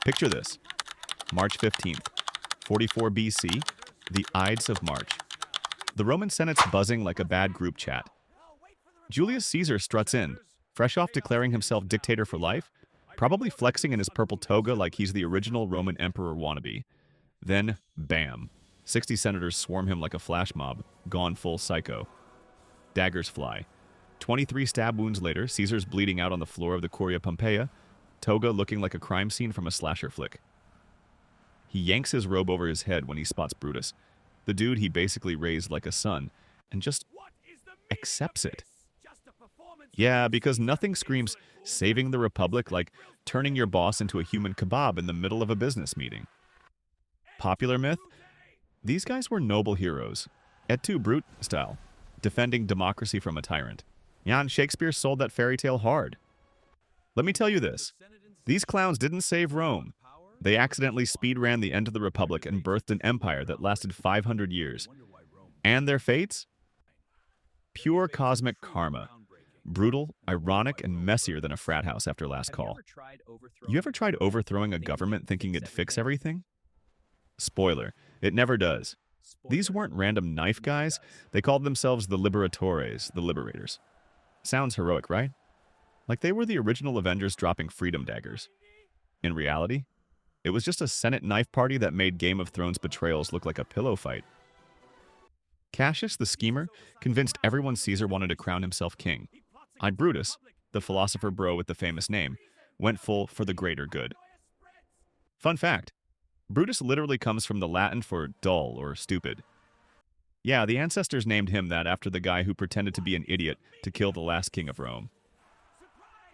Picture this. March 15th, 44 BC, the Ides of March. The Roman Senate's buzzing like a bad group chat. Julius Caesar struts in, fresh off declaring himself dictator for life, probably flexing in his purple toga like he's the original Roman emperor wannabe. Then, bam. 60 senators swarm him like a flash mob, gone full psycho. Daggers fly. 23 stab wounds later, Caesar's bleeding out on the floor of the Curia Pompeia, toga looking like a crime scene from a slasher flick. He yanks his robe over his head when he spots Brutus, the dude he basically raised like a son, and just accepts it. Yeah, because nothing screams saving the Republic like turning your boss into a human kebab in the middle of a business meeting. Popular myth? These guys were noble heroes, et tu, Brute style, defending democracy from a tyrant. Yeah, and Shakespeare sold that fairy tale hard. Let me tell you this. These clowns didn't save Rome. They accidentally speed-ran the end of the Republic and birthed an empire that lasted 500 years. And their fates? Pure cosmic karma. Brutal, ironic, and messier than a frat house after last call. You ever tried overthrowing a government thinking it'd fix everything? Spoiler, it never does. These weren't random knife guys. They called themselves the Liberators, the Liberators. Sounds heroic, right? Like they were the original Avengers dropping freedom daggers. In reality, it was just a Senate knife party that made Game of Thrones betrayals look like a pillow fight. Cassius, the schemer, convinced everyone Caesar wanted to crown himself king. Brutus, the philosopher bro with the famous name, went full for the greater good. Fun fact, Brutus literally comes from the Latin for dull or stupid. Yeah, the ancestors named him that after the guy who pretended to be an idiot to kill the last king of Rome.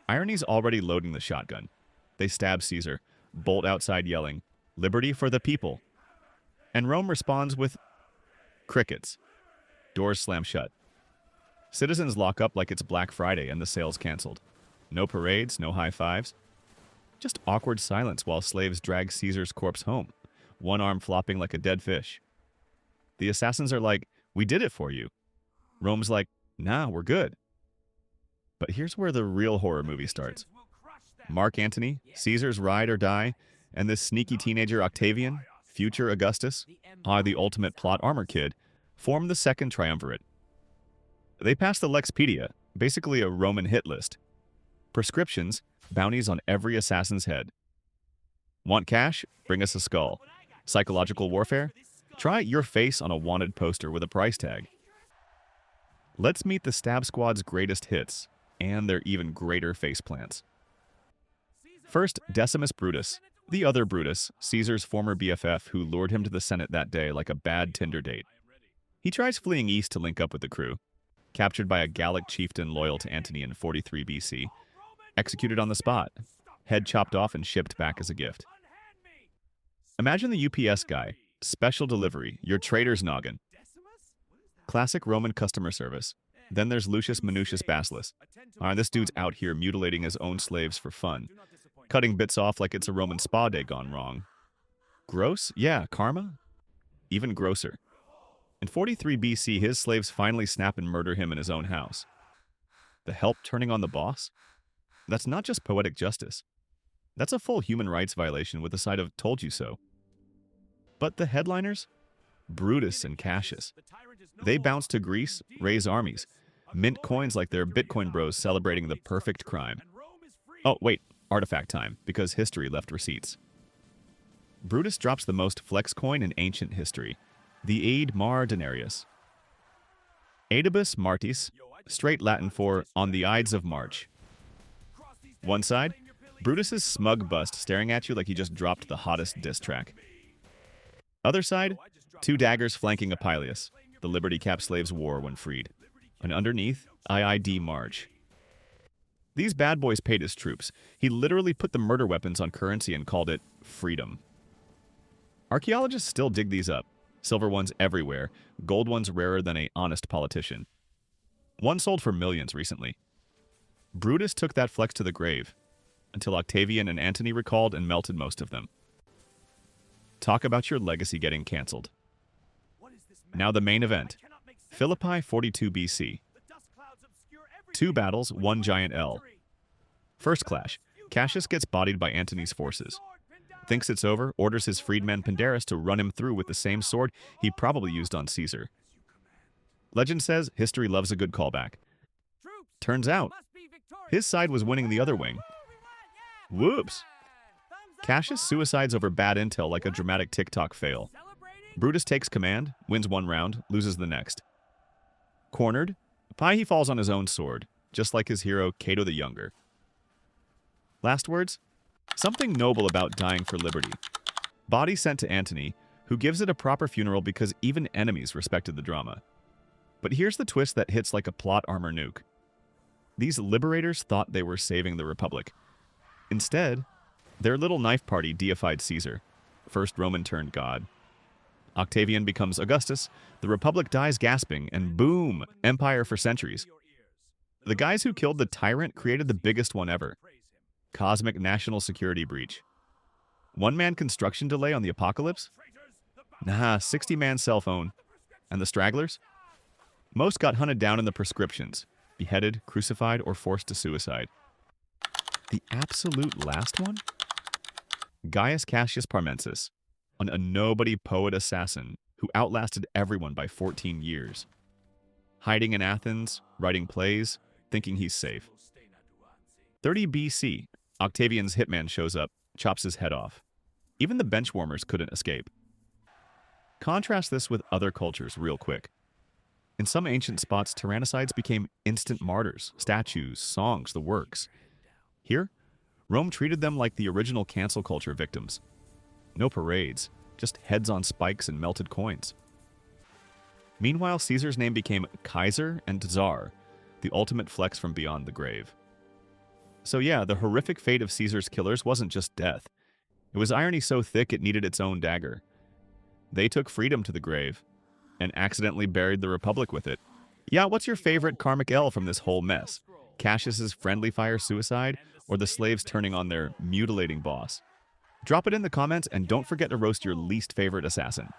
Irony's already loading the shotgun. They stab Caesar, bolt outside yelling, "Liberty for the people." And Rome responds with crickets. Doors slam shut. Citizens lock up like it's Black Friday and the sale's canceled. No parades, no high fives. Just awkward silence while slaves drag Caesar's corpse home, one arm flopping like a dead fish. The assassins are like, "We did it for you." Rome's like, "Nah, we're good." But here's where the real horror movie starts. Mark Antony, Caesar's ride or die, and this sneaky teenager Octavian, future Augustus, the ultimate plot armor kid, form the second triumvirate. They pass the Lexpedia, basically a Roman hit list. Proscriptions, bounties on every assassin's head. Want cash? Bring us a skull. Psychological warfare? Try your face on a wanted poster with a price tag. Let's meet the Stab Squad's greatest hits, and their even greater faceplants. First, Decimus Brutus, the other Brutus, Caesar's former BFF who lured him to the Senate that day like a bad Tinder date. He tries fleeing east to link up with the crew. Captured by a Gallic chieftain loyal to Antony in 43 BC. Executed on the spot. Head chopped off and shipped back as a gift. Imagine the UPS guy. Special delivery. Your traitor's noggin. Classic Roman customer service. Then there's Lucius Minucius Basileus. This dude's out here mutilating his own slaves for fun. Cutting bits off like it's a Roman spa day gone wrong. Gross? Yeah, karma? Even grosser. In 43 BC, his slaves finally snap and murder him in his own house. The help turning on the boss? That's not just poetic justice. That's a full human rights violation with a side of "told you so." But the headliners? Brutus and Cassius. They bounce to Greece, raise armies, mint coins like they're Bitcoin bros celebrating the perfect crime. Oh, wait, artifact time, because history left receipts. Brutus drops the most flex coin in ancient history. The Aid Mar denarius. Aedibus Martis, straight Latin for on the Ides of March. One side, Brutus's smug bust staring at you like he just dropped the hottest diss track. Other side, two daggers flanking Appius, the Liberty Cap slaves wore when freed. And underneath, IID March. These bad boys paid his troops. He literally put the murder weapons on currency and called it freedom. Archaeologists still dig these up. Silver ones everywhere, gold ones rarer than an honest politician. One sold for millions recently. Brutus took that flex to the grave, until Octavian and Antony recalled and melted most of them. Talk about your legacy getting cancelled. Now the main event. Philippi 42 BC. 2 battles, 1 giant L. First clash. Cassius gets bodied by Antony's forces. thinks it's over, orders his freedman Pandarus to run him through with the same sword he probably used on Caesar. Legend says history loves a good callback. Turns out, his side was winning the other wing. Whoops! Cassius suicides over bad intel like a dramatic TikTok fail. Brutus takes command, wins one round, loses the next. Cornered, he falls on his own sword, just like his hero Cato the Younger. Last words? Something noble about dying for liberty. Body sent to Antony, who gives it a proper funeral because even enemies respected the drama. But here's the twist that hits like a plot armor nuke. These liberators thought they were saving the Republic. Instead, their little knife party deified Caesar, first Roman turned god. Octavian becomes Augustus, the Republic dies gasping, and boom, empire for centuries. The guys who killed the tyrant created the biggest one ever. Cosmic national security breach. One-man construction delay on the apocalypse? Nah, 60-man cell phone. And the stragglers? Most got hunted down in the proscriptions, beheaded, crucified, or forced to suicide. The absolute last one? Gaius Cassius Parmensis, a nobody poet assassin who outlasted everyone by 14 years. Hiding in Athens, writing plays, thinking he's safe. 30 BC, Octavian's hitman shows up, chops his head off. Even the benchwarmers couldn't escape. Contrast this with other cultures real quick. In some ancient spots, tyrannicides became instant martyrs, statues, songs, the works. Here, Rome treated them like the original cancel culture victims. No parades, just heads on spikes and melted coins. Meanwhile, Caesar's name became Kaiser and Czar, the ultimate flex from beyond the grave. So yeah, the horrific fate of Caesar's killers wasn't just death. It was irony so thick it needed its own dagger. They took freedom to the grave, and accidentally buried the Republic with it. Yeah, what's your favorite karmic L from this whole mess? Cassius's friendly fire suicide, or the slaves turning on their mutilating boss? Drop it in the comments, and don't forget to roast your least favorite assassin.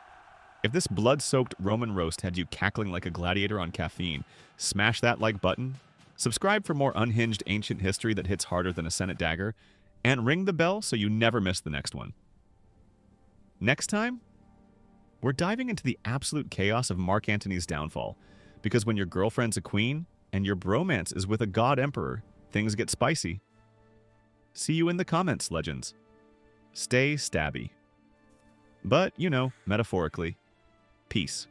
If this blood-soaked Roman roast had you cackling like a gladiator on caffeine, smash that like button, subscribe for more unhinged ancient history that hits harder than a Senate dagger, and ring the bell so you never miss the next one. Next time, we're diving into the absolute chaos of Mark Antony's downfall, because when your girlfriend's a queen and your bromance is with a god emperor, things get spicy. See you in the comments, legends. Stay stabby. But, you know, metaphorically. Peace.